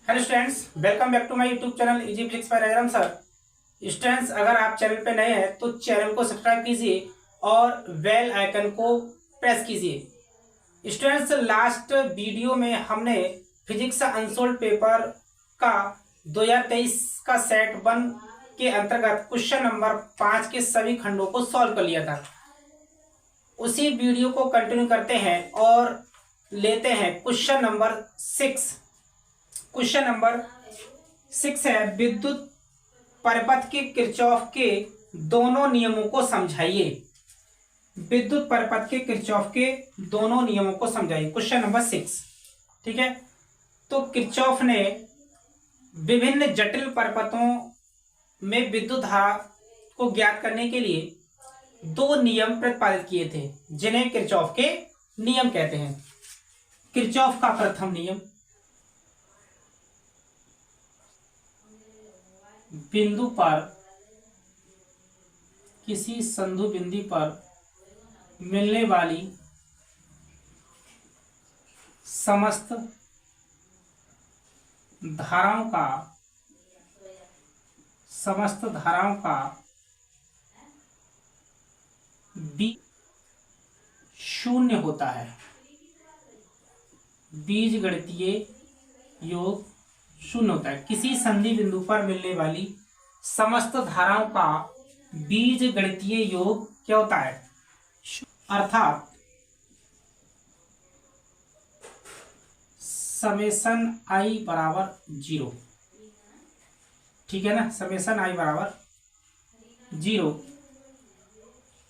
Hello students, welcome back to my YouTube channel easy physics by Rajaram sir. Students, अगर आप channel पे नए हैं तो चैनल को सब्सक्राइब कीजिए और बेल आइकन को प्रेस कीजिए। स्टूडेंट्स, लास्ट वीडियो में हमने फिजिक्स अनसोल्ड पेपर का 2023 का सेट 1 के अंतर्गत क्वेश्चन नंबर 5 के सभी खंडों को सॉल्व कर लिया था। उसी वीडियो को कंटिन्यू करते हैं और लेते हैं क्वेश्चन नंबर 6। क्वेश्चन नंबर 6 है, विद्युत परिपथ के किरचॉफ के दोनों नियमों को समझाइए। विद्युत परिपथ के किरचॉफ के दोनों नियमों को समझाइए। क्वेश्चन नंबर 6, ठीक है। तो किरचॉफ ने विभिन्न जटिल परिपथों में विद्युत धारा को ज्ञात करने के लिए दो नियम प्रतिपादित किए थे, जिन्हें किरचॉफ के नियम कहते हैं। किरचॉफ का प्रथम नियम, बिंदु पर किसी संदु बिंदु पर मिलने वाली समस्त धाराओं का बीज शून्य होता है। बीजगणितीय योग शून्य होता है। किसी संधि बिंदु पर मिलने वाली समस्त धाराओं का बीजगणितीय योग क्या होता है? अर्थात समेशन आई बराबर 0, ठीक है ना। समेशन आई बराबर 0।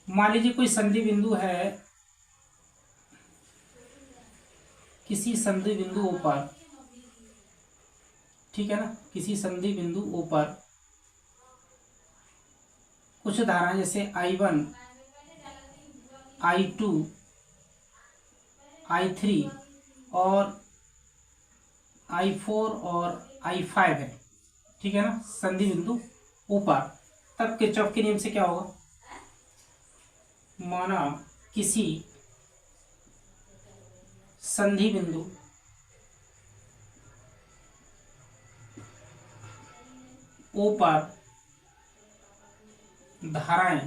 मान लीजिए कोई संधि बिंदु है, किसी संधि बिंदुओं पर, ठीक है ना, किसी संधि बिंदुओं पर कुछ धाराएं जैसे I1, I2, I3 और I4 और I5 है, ठीक है ना, संधि बिंदु ऊपर। तब किरचॉफ के नियम से क्या होगा? माना किसी संधि बिंदु ऊपर धाराएं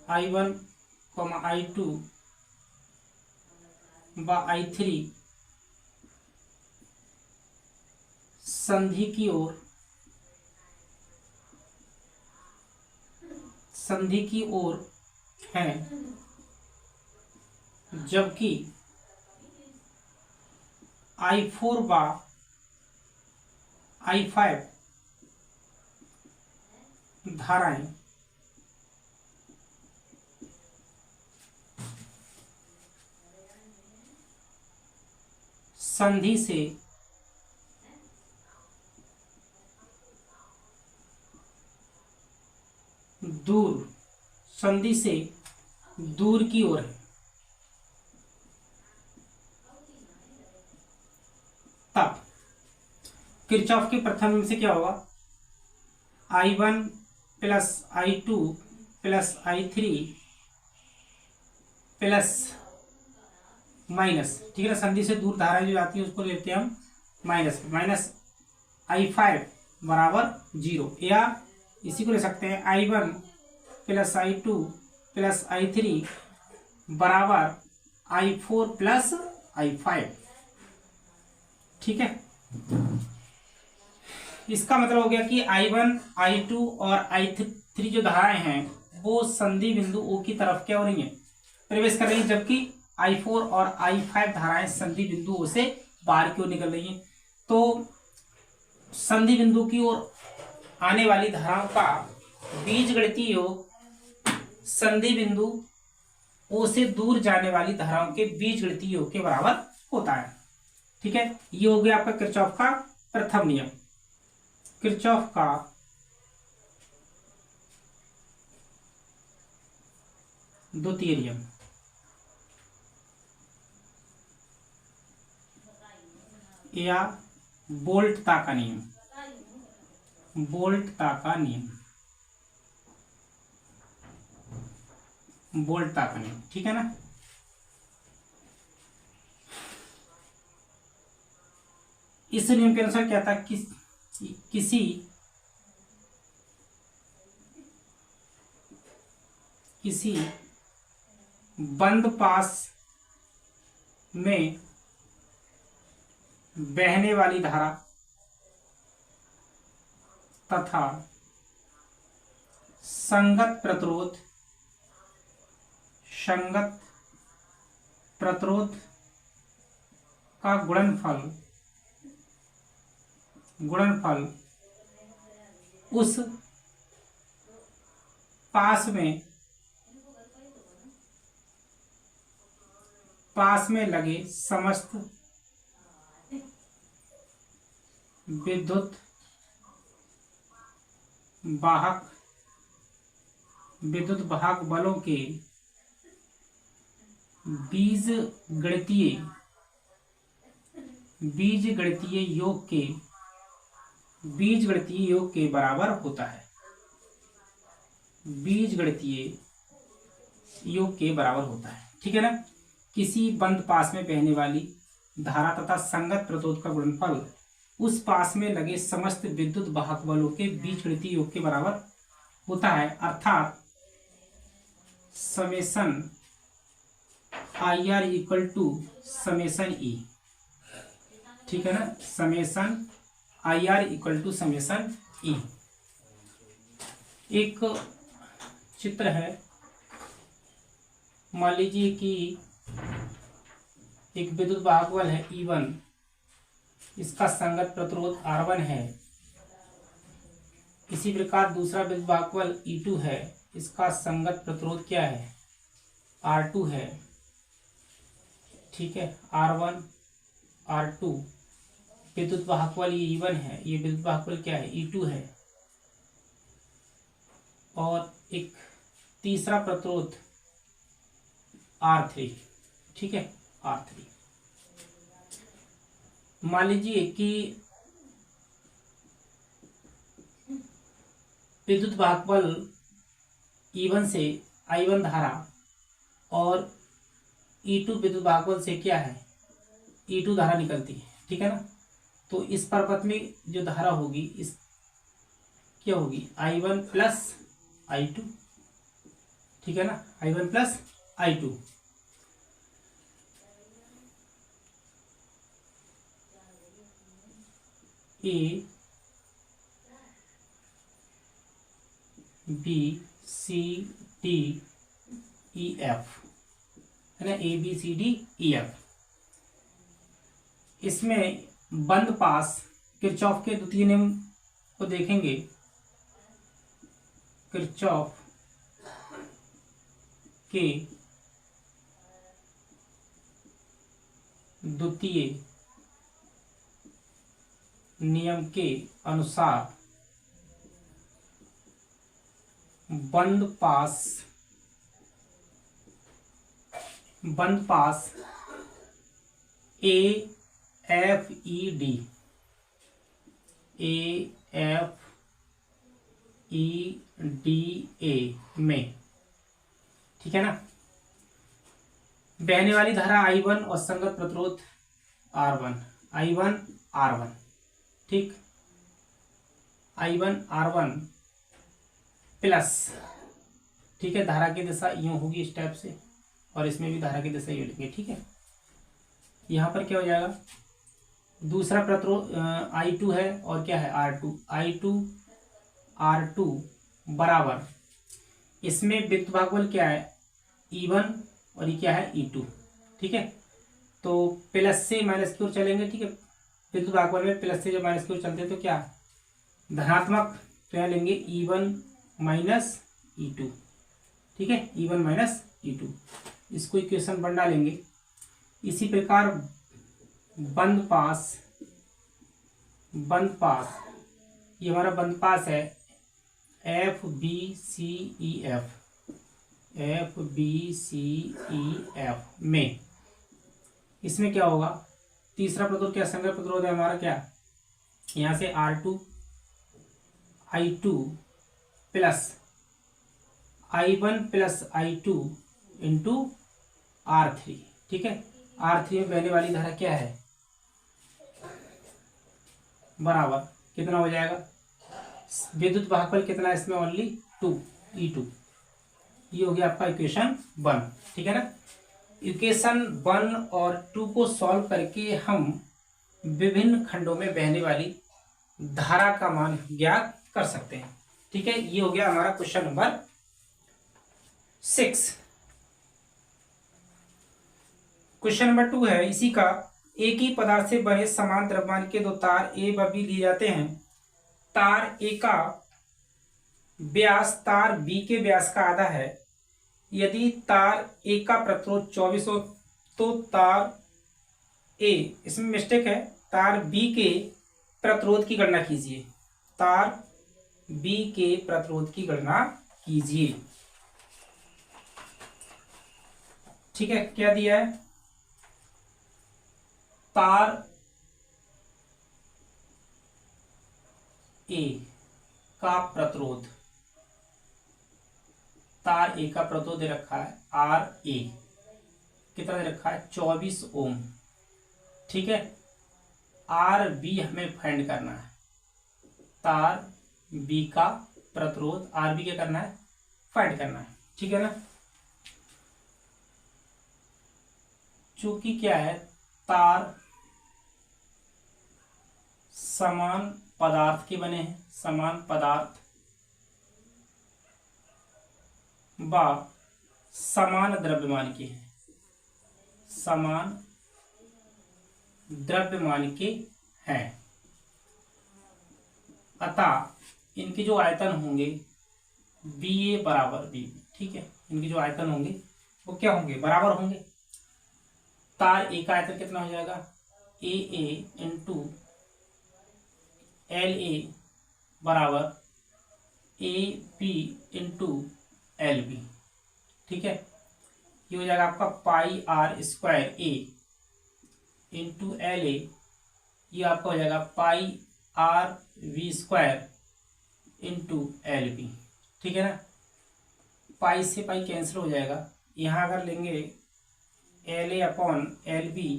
I1, I2 व I3 संधि की ओर हैं, जबकि I4 व I5 धाराएं संधि से दूर की ओर है। तब किरचॉफ के प्रथम नियम से क्या होगा? I1 plus I2 plus I3 plus minus, ठीक है ना, संधि से दूर धाराएं जो आती है उसको लेते हैं हम माइनस I5 बराबर 0, या इसी को ले सकते हैं I1 plus I2 plus I3 बराबर I4 प्लस I5, ठीक है। इसका मतलब हो गया कि I1, I2 और I3 जो धाराएं हैं वो संधि बिंदु O की तरफ क्या हो रही हैं? प्रवेश कर रही हैं, जबकि I4 और I5 धाराएं संधि बिंदु O से बाहर की ओर निकल रही हैं। तो संधि बिंदु की ओर आने वाली धाराओं का बीजगणितीय योग संधि बिंदु O से दूर जाने वाली धाराओं के बीजगणितीय योग के बराबर होता है, ठीक है। ये हो गया आपका किरचॉफ का प्रथम नियम। किरचॉफ का द्वितीय नियम, या बोल्टता का नियम। बोल्टता का नियम, ठीक है ना। इस नियम के अनुसार क्या था कि किसी बंद पास में बहने वाली धारा तथा संगत प्रतिरोध का गुणनफल उस पास में लगे समस्त विद्युत वाहक बलों के बीजगणितीय योग के बराबर होता है। बीजगणितीय योग के बराबर होता है, ठीक है ना। किसी बंद पास में बहने वाली धारा तथा संगत प्रतिरोध का गुणनफल उस पास में लगे समस्त विद्युत वाहक बलों के बीजगणितीय योग के बराबर होता है, अर्थात summation IR equal to summation E, ठीक है ना। Summation IR equal to summation E। एक चित्र है, मान लीजिए कि एक विद्युत वाहक बल है E1, इसका संगत प्रतिरोध R1 है। इसी प्रकार दूसरा विद्युत वाहक बल E2 है, इसका संगत प्रतिरोध क्या है, R2 है, ठीक है। R1 R2 विद्युत वाहक बल E1 है, ये विद्युत वाहक बल क्या है, E2 है। और एक तीसरा प्रतिरोध R3, ठीक है, R3। मान लीजिए कि विद्युत वाहक बल E1 से I1 धारा और E2 विद्युत वाहक बल से क्या है, E2 धारा निकलती है, ठीक है ना। तो इस परपथ में जो धारा होगी इस क्या होगी, I1 प्लस I2, ठीक है ना, I1 plus I2। A B C D E F है ना, A B C D E F। इसमें बंद पास किरचॉफ के द्वितीय नियम को देखेंगे। किरचॉफ के द्वितीय नियम के अनुसार बंद पास AFED में, ठीक है ना, बहने वाली धारा I1 और संगत प्रतिरोध I1R1, ठीक, I1R1 प्लस, ठीक है, धारा की दिशा यूं होगी इस टाइप से, और इसमें भी धारा की दिशा यूं लेंगे, ठीक है। यहाँ पर क्या हो जाएगा, दूसरा प्रतिरोध I2 है और क्या है R2 बराबर, इसमें विद्युत भाग बल क्या है E1 और ये क्या है E2, ठीक है। तो प्लस से माइनस की ओर चलेंगे, ठीक है। विद्युत भाग बल में प्लस से जब माइनस की ओर चलते हैं तो क्या धनात्मक, तो यहाँ लेंगे E1 माइनस E2, ठीक है, E1 माइनस E2, इसको इक्वेशन 1 डालेंगे। इसी प्रकार बंद पास, ये हमारा बंद पास है FBCEF में, इसमें क्या होगा, तीसरा प्रतिरोध क्या, संगत प्रतिरोध है हमारा क्या, यहाँ से R2 I2 plus I1 plus I2 into R3, ठीक है। R3 में बहने वाली धारा क्या है बराबर कितना हो जाएगा, विद्युत भागफल कितना है इसमें, ओनली 2 E2। ये हो गया आपका इक्वेशन 1। ठीक है ना। इक्वेशन 1 और 2 को सॉल्व करके हम विभिन्न खंडों में बहने वाली धारा का मान ज्ञात कर सकते हैं। ठीक है, ये हो गया हमारा क्वेश्चन नंबर 6। क्वेश्चन नंबर 2 है इसी का, एक ही पदार्थ से बने समान द्रव्यमान के दो तार ए व बी लिए जाते हैं। तार ए का व्यास तार बी के व्यास का आधा है। यदि तार ए का प्रतिरोध 24 हो तो तार ए, इसमें मिस्टेक है, तार बी के प्रतिरोध की गणना कीजिए। तार बी के प्रतिरोध की गणना कीजिए। ठीक है, क्या दिया है, तार ए का प्रतिरोध, तार ए का प्रतिरोध दे रखा है आर ए, कितना दे रखा है 24 ओम। ठीक है, आर बी हमें फाइंड करना है। तार बी का प्रतिरोध आर बी क्या करना है, फाइंड करना है। ठीक है ना। चूंकि क्या है, तार समान पदार्थ के बने हैं, समान पदार्थ व समान द्रव्यमान के हैं, समान द्रव्यमान के हैं, अतः इनके जो आयतन होंगे बी ए बराबर बी बी। ठीक है, इनके जो आयतन होंगे वो क्या होंगे, बराबर होंगे। तार ए का आयतन कितना हो जाएगा, ए ए इंटू एल ए बराबर A B into L B. ठीक है, ये हो जाएगा आपका pi R square A into L A, ये आपका हो जाएगा pi R V square into L B. ठीक है ना। पाई से पाई कैंसिल हो जाएगा, यहाँ अगर लेंगे L A upon L B,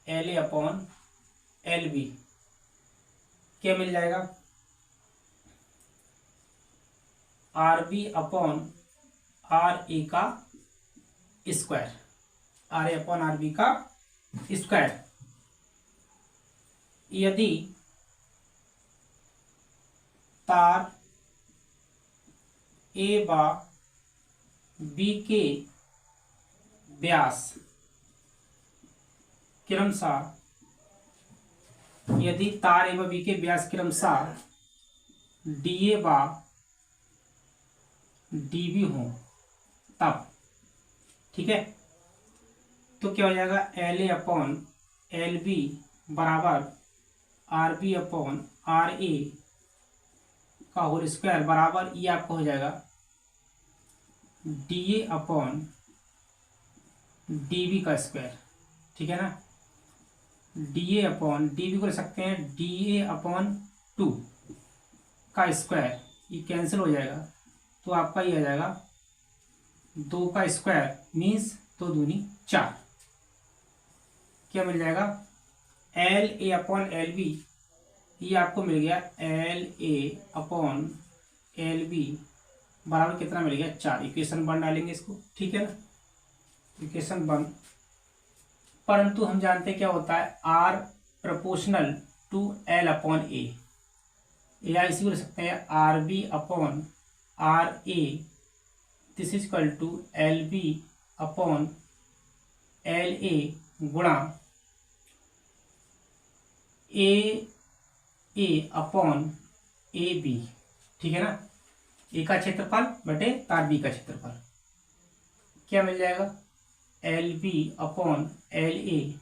L A upon L B क्या मिल जाएगा, R B upon R A का square, R A upon R B का स्क्वायर। यदि तार ए व बी के व्यास क्रमशः, यदि तार ए व बी के व्यास क्रमशः डी ए व डी बी हो तब, ठीक है, तो क्या हो जाएगा, L A upon L B बराबर R B upon R A का होल स्क्वायर बराबर ये आपका हो जाएगा D A upon D B का स्क्वायर। ठीक है ना। D A upon D B को लिख सकते हैं डी ए अपॉन 2 का स्क्वायर, ये कैंसिल हो जाएगा तो आपका ये आ जाएगा 2 का स्क्वायर मीन्स 2 दूनी 4। क्या मिल जाएगा, L A upon L B, ये आपको मिल गया L A upon L B बराबर कितना मिल गया 4। इक्वेशन 1 डालेंगे इसको। ठीक है ना, इक्वेशन 1। परंतु हम जानते हैं क्या होता है, R proportional to L upon A, या इसी को लिख सकते हैं R B upon R A, this is equal to L B upon L A गुणा ए अपॉन ए बी। ठीक है ना, ए का क्षेत्रफल बटे तार बी का क्षेत्रफल क्या मिल जाएगा, L B upon L A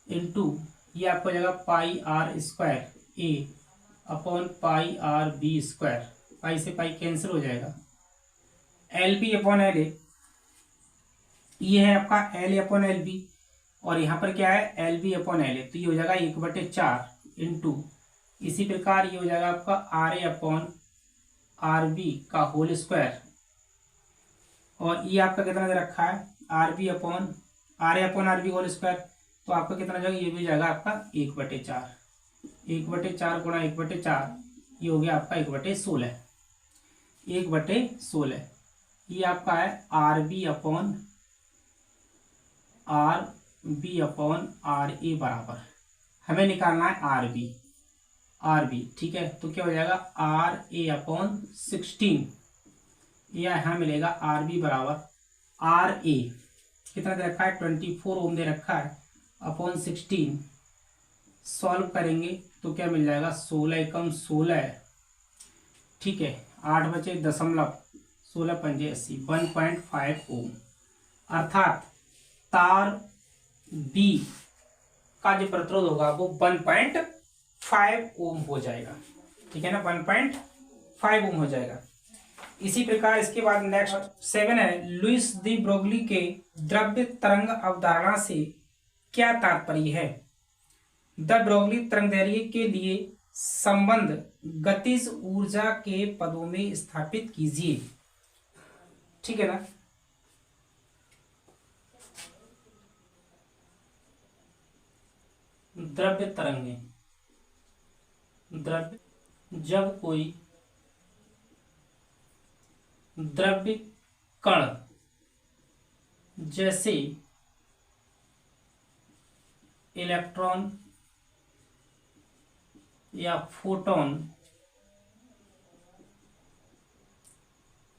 into ये आपको हो जाएगा pi R square A upon pi R B square, pi से पाई कैंसिल हो जाएगा, L B upon L A, ये है आपका L A upon L B, और यहाँ पर क्या है L B upon L A, तो ये हो जाएगा 1/4 इंटू, इसी प्रकार ये हो जाएगा आपका R A upon R B का होल स्क्वायर, और ये आपका कितना दे रखा है R A upon R B whole square, तो आपका कितना हो जाएगा, ये भी हो जाएगा आपका 1/4। 1/4 गुणा 1/4, ये हो गया आपका 1/16। 1/16 ये आपका है RB/RA बराबर, हमें निकालना है RB। ठीक है, तो क्या हो जाएगा RA/16, या यहाँ मिलेगा RB बराबर RA कितना दे रखा है 24 ओम दे रखा है अपॉन 16। सॉल्व करेंगे तो क्या मिल जाएगा 16 एकम 16, ठीक है, 8 बचे दशमलव 16 पंजे 80, 1.5 ओम। अर्थात तार बी का जो प्रतिरोध होगा वो 1.5 ओम हो जाएगा। ठीक है ना, 1.5 ओम हो जाएगा। इसी प्रकार इसके बाद नेक्स्ट 7 है, लुईस दी ब्रोगली के द्रव्य तरंग अवधारणा से क्या तात्पर्य है। द ब्रोगली तरंगदैर्घ्य के लिए संबंध गतिज ऊर्जा के पदों में स्थापित कीजिए। ठीक है ना, द्रव्य तरंगे, द्रव्य, जब कोई द्रव्य कण जैसे इलेक्ट्रॉन या फोटॉन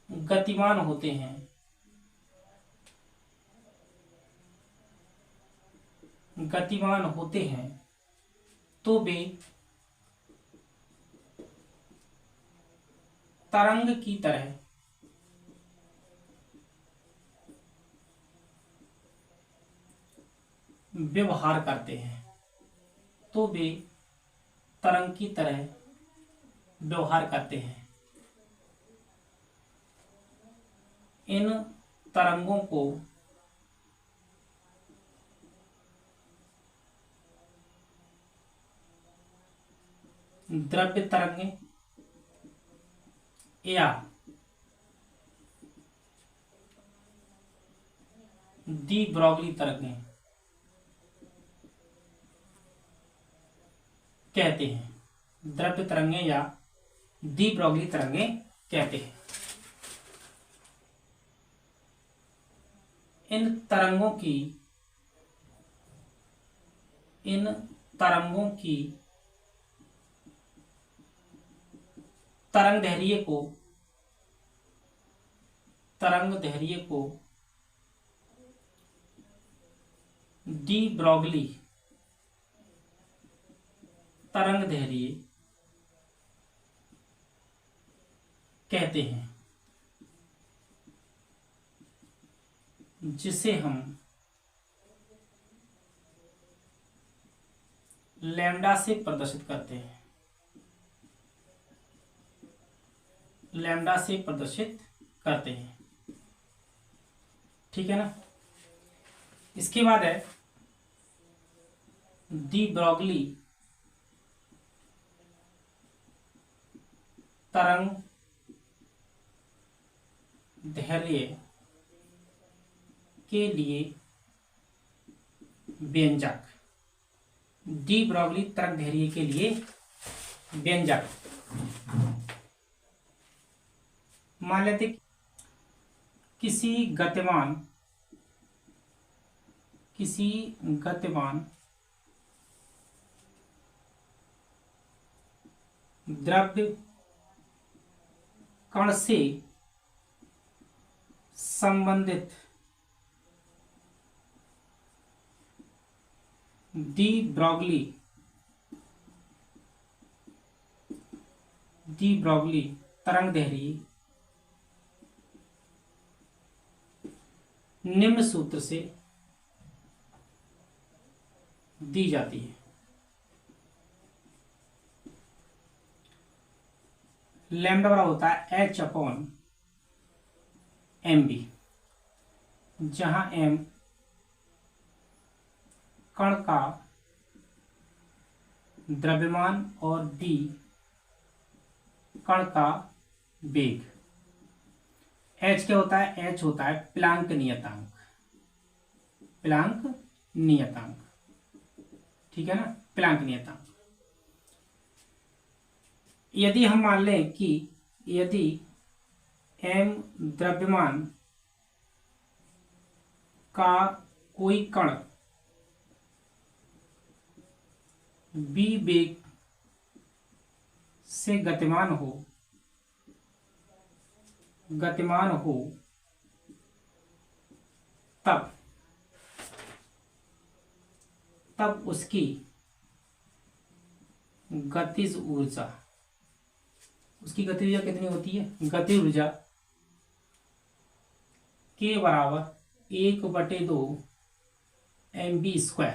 गतिमान होते हैं, तो वे तरंग की तरह व्यवहार करते हैं, तो वे तरंग की तरह व्यवहार करते हैं। इन तरंगों को द्रव्य तरंगे या दी ब्रोगली तरंगे कहते हैं, द्रव्य तरंगे या दी ब्रोगली तरंगे कहते हैं। इन तरंगों की तरंग दैर्घ्य को डी ब्रोगली तरंग दैर्घ्य कहते हैं, जिसे हम लैम्डा से प्रदर्शित करते हैं, ठीक है ना। इसके बाद है दी ब्रोगली तरंग दैर्घ्य के लिए व्यंजक, डी ब्रोगली तरंग दैर्घ्य के लिए व्यंजक। मान लेते किसी गतिमान द्रव्य कण से संबंधित डी ब्रोगली तरंग दैर्घ्य निम्न सूत्र से दी जाती है। लैम्डा बराबर होता है H/mb, जहां m कण का द्रव्यमान और d कण का वेग। h क्या होता है, h होता है प्लांक नियतांक, ठीक है ना, प्लांक नियतांक। यदि हम मान लें कि यदि m द्रव्यमान का कोई कण b वेग से गतिमान हो तब उसकी गतिज ऊर्जा कितनी होती है? गति ऊर्जा के बराबर 1/2 mv²।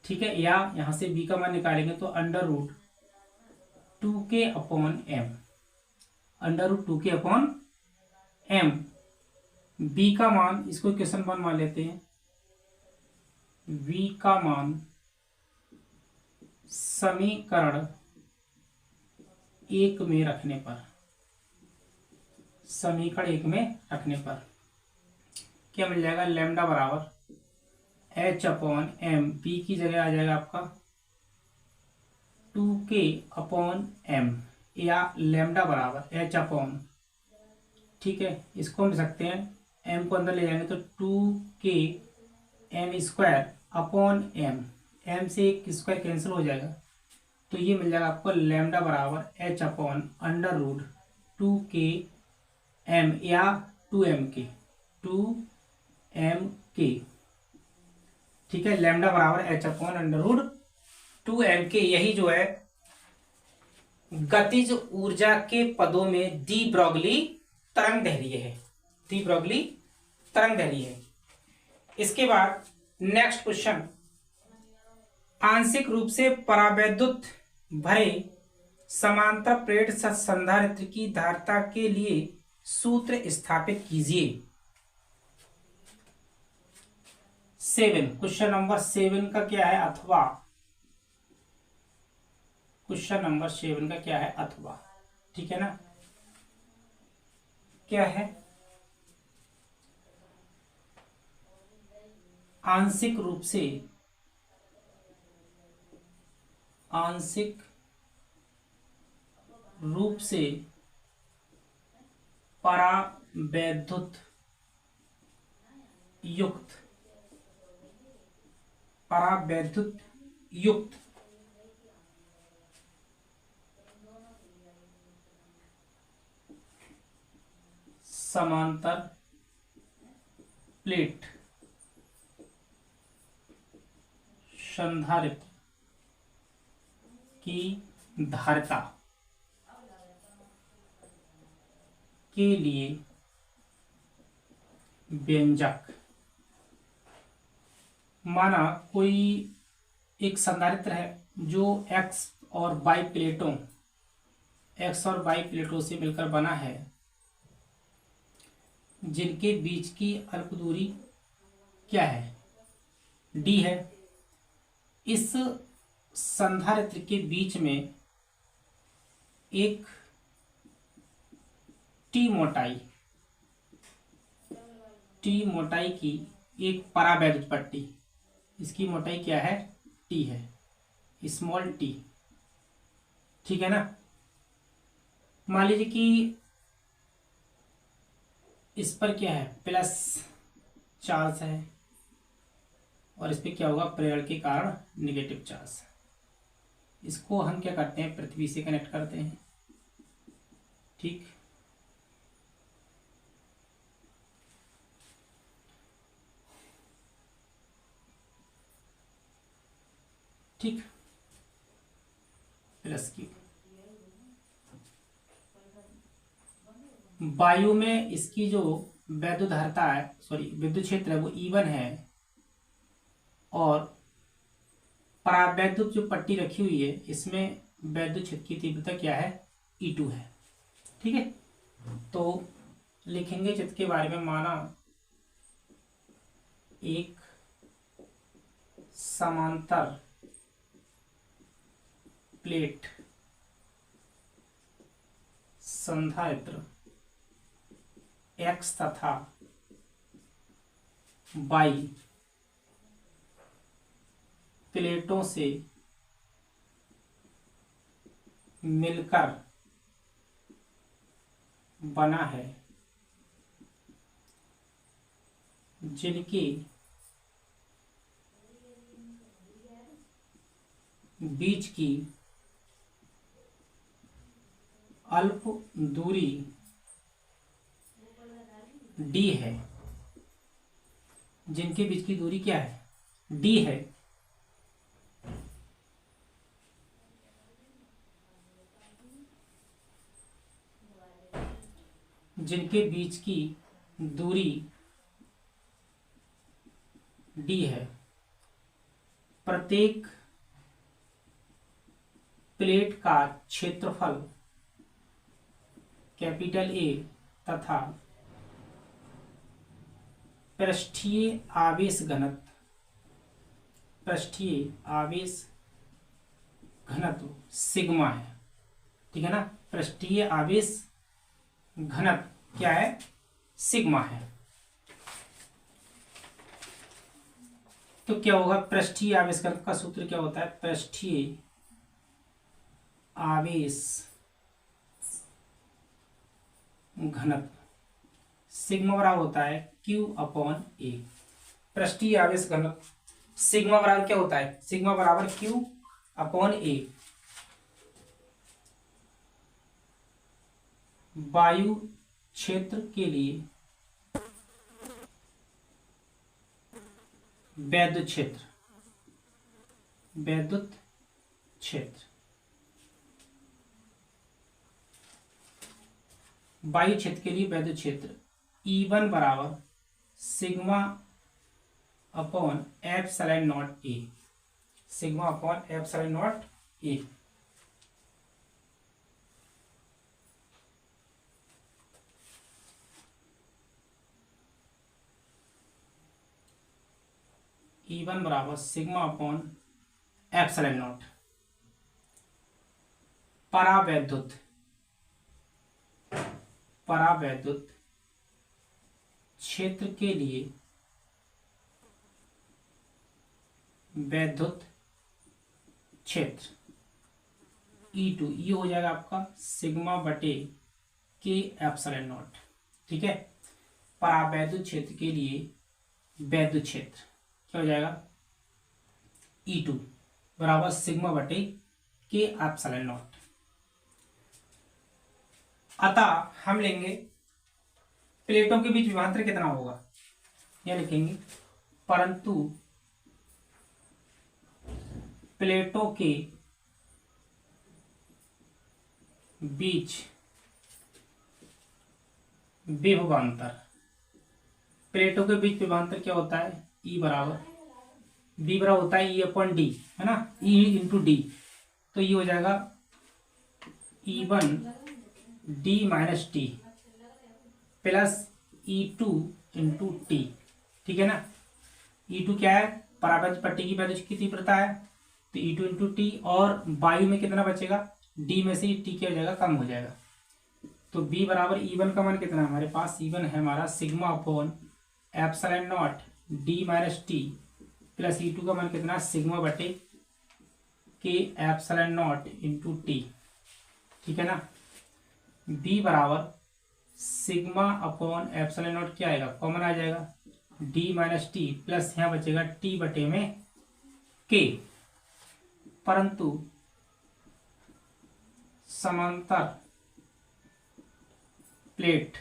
ठीक है, या यहां से b का मान निकालेंगे तो √2k/m, √2k/m। b का मान, इसको इक्वेशन 1 मान लेते हैं, v का मान समीकरण 1 में रखने पर क्या मिल जाएगा? लैम्डा बराबर h/m, b की जगह आ जाएगा आपका 2k/m, या लैम्डा बराबर h/, ठीक है, इसको हम लिख सकते हैं, m को अंदर ले जाएंगे तो 2km²/m, m से एक स्क्वायर कैंसिल हो जाएगा, तो ये मिल जाएगा आपको लैम्डा बराबर h/√2km या 2mk। ठीक है, लैम्डा बराबर h/√2mk। यही जो है गतिज ऊर्जा के पदों में दी ब्रोगली तरंग दैर्ध्य है। इसके बाद नेक्स्ट क्वेश्चन, आंशिक रूप से परावैद्युत भरे समांतर प्लेट संधारित्र की धारिता के लिए सूत्र स्थापित कीजिए। 7, क्वेश्चन नंबर 7 का क्या है? अथवा। ठीक है ना, क्या है? आंशिक रूप से परावैद्युत युक्त समांतर प्लेट संधारित्र की धारिता के लिए व्यंजक। माना कोई एक संधारित्र है जो x और y प्लेटों से मिलकर बना है, जिनके बीच की अल्प दूरी क्या है? d है। इस संधारित्र के बीच में एक t मोटाई की एक परावैद्युत पट्टी, इसकी मोटाई क्या है? t है, स्मॉल t। ठीक है ना, मान लीजिए कि इस पर क्या है? प्लस चार्ज है, और इस पर क्या होगा? प्रेरण के कारण निगेटिव चार्ज। इसको हम क्या करते हैं? पृथ्वी से कनेक्ट करते हैं। ठीक, प्लस की वायु में इसकी जो विद्युत धारिता है, विद्युत क्षेत्र है, वो E1 है, और परावैद्युत जो पट्टी रखी हुई है इसमें वैद्युत क्षेत्र की तीव्रता क्या है? E2 है। ठीक है, तो लिखेंगे चित्र के बारे में। माना एक समांतर प्लेट संधारित्र x तथा y प्लेटों से मिलकर बना है, जिनके बीच की अल्प दूरी d है, जिनके बीच की दूरी क्या है, d है, जिनके बीच की दूरी d है, प्रत्येक प्लेट का क्षेत्रफल कैपिटल A तथा पृष्ठीय आवेश घनत्व सिग्मा है। ठीक है ना, पृष्ठीय आवेश घनत्व क्या है, सिग्मा है। तो क्या होगा, पृष्ठीय आवेश घनत्व का सूत्र क्या होता है, पृष्ठीय आवेश घनत्व सिग्मा बराबर होता है Q अपॉन A। पृष्ठीय आवेश घनत्व सिग्मा बराबर क्या होता है, सिग्मा बराबर Q अपॉन A। वायु क्षेत्र के लिए वैद्युत क्षेत्र वायु क्षेत्र के लिए वैद्युत क्षेत्र E1 बराबर sigma upon epsilon not a, sigma upon epsilon not a. E1 बराबर सिग्मा अपॉन एप्सिलॉन नॉट। परावैद्युत क्षेत्र के लिए वैद्युत क्षेत्र E2, ये हो जाएगा आपका सिग्मा बटे के एप्सिलॉन नॉट। ठीक है, परावैद्युत क्षेत्र के लिए वैद्युत क्षेत्र क्या हो जाएगा, E2 बराबर सिग्मा बटे के एप्सिलॉन नॉट। अतः हम लेंगे प्लेटों के बीच विभवांतर कितना होगा, यह लिखेंगे, परंतु प्लेटों के बीच विभवांतर, प्लेटों के बीच विभवांतर क्या होता है, E बराबर B बराबर होता है E अपॉन डी, है ना, E इंटू डी। तो ये हो जाएगा E1 D minus T plus E2 into T. ठीक है ना, E2 क्या है, परावैद्युत पट्टी की वैद्युत की तीव्रता है, तो E2 इंटू टी, और वायु में कितना बचेगा, D में से T क्या हो जाएगा, कम हो जाएगा। तो B बराबर E1 का मान कितना है हमारे पास, E1 है हमारा sigma upon epsilon not D minus T plus E2 का मान कितना, सिग्मा बटे के एप्सिलॉन नॉट इंटू टी। ठीक है ना, B बराबर सिग्मा अपॉन एप्सिलॉन नॉट क्या आएगा, कॉमन आ जाएगा, D माइनस टी प्लस यहाँ बचेगा T बटे में K। परंतु समांतर प्लेट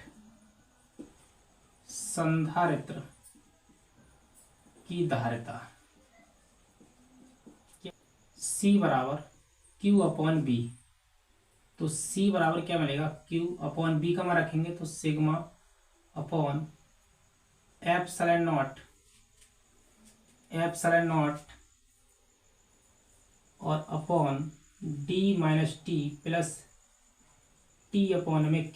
संधारित्र की धारिता C बराबर Q अपॉन B। तो C बराबर क्या मिलेगा, Q अपॉन B का मान रखेंगे तो सिग्मा अपॉन एप्सिलॉन नॉट और upon D minus T plus T upon में K।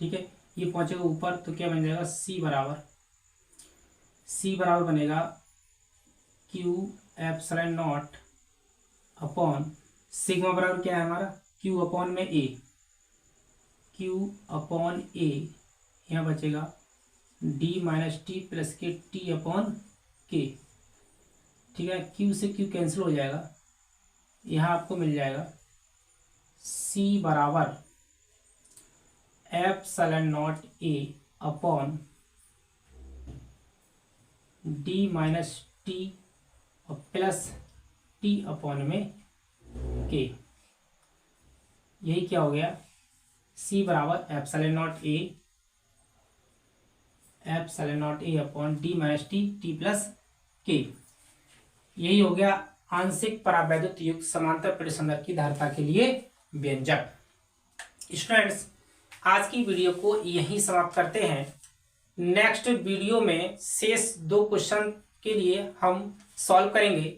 ठीक है, ये पहुंचेगा ऊपर तो क्या बन जाएगा, C बराबर बनेगा Q epsilon not upon sigma बराबर क्या है हमारा, Q अपॉन में A, Q अपॉन A, यहाँ बचेगा D माइनस टी प्लस के T अपॉन K। ठीक है, Q से Q कैंसिल हो जाएगा, यहाँ आपको मिल जाएगा सी बराबर epsilon not a upon D minus T और प्लस टी अपॉन में के। यही क्या हो गया, सी बराबर epsilon not a upon D minus T T plus के। यही हो गया आंशिक परावैद्युत युक्त समांतर परिसंधान की धारिता के लिए व्यंजक। स्टूडेंट्स, आज की वीडियो को यहीं समाप्त करते हैं। नेक्स्ट वीडियो में शेष 2 क्वेश्चन के लिए हम सॉल्व करेंगे।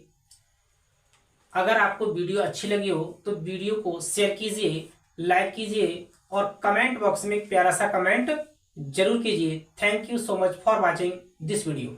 अगर आपको वीडियो अच्छी लगी हो तो वीडियो को शेयर कीजिए, लाइक कीजिए और कमेंट बॉक्स में एक प्यारा सा कमेंट जरूर कीजिए। Thank you so much for watching this video.